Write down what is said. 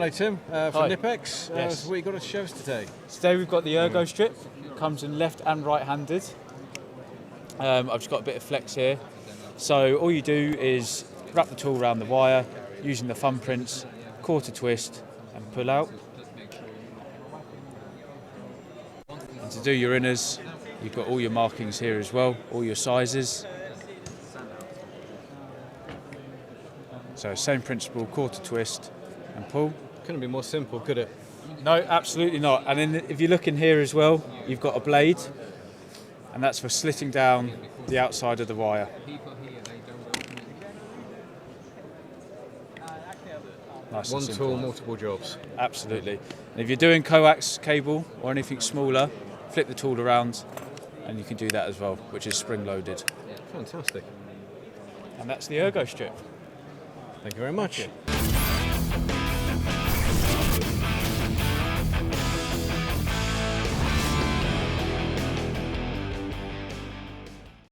Hello Tim, from Hi. Knipex. Yes. So what you got to show us today? Today we've got the ErgoStrip. Comes in left and right-handed. I've just got a bit of flex here. So all you do is wrap the tool around the wire using the thumb prints, quarter twist and pull out. And to do your inners, you've got all your markings here as well, all your sizes. So same principle, quarter twist and pull. Couldn't be more simple, could it? No, absolutely not. And then if you look in here as well, you've got a blade, and that's for slitting down the outside of the wire. Nice One and simple. tool, multiple jobs. Absolutely. And if you're doing coax cable or anything smaller, flip the tool around and you can do that as well, which is spring loaded. Fantastic. And that's the ErgoStrip. Thank you very much. Thank you.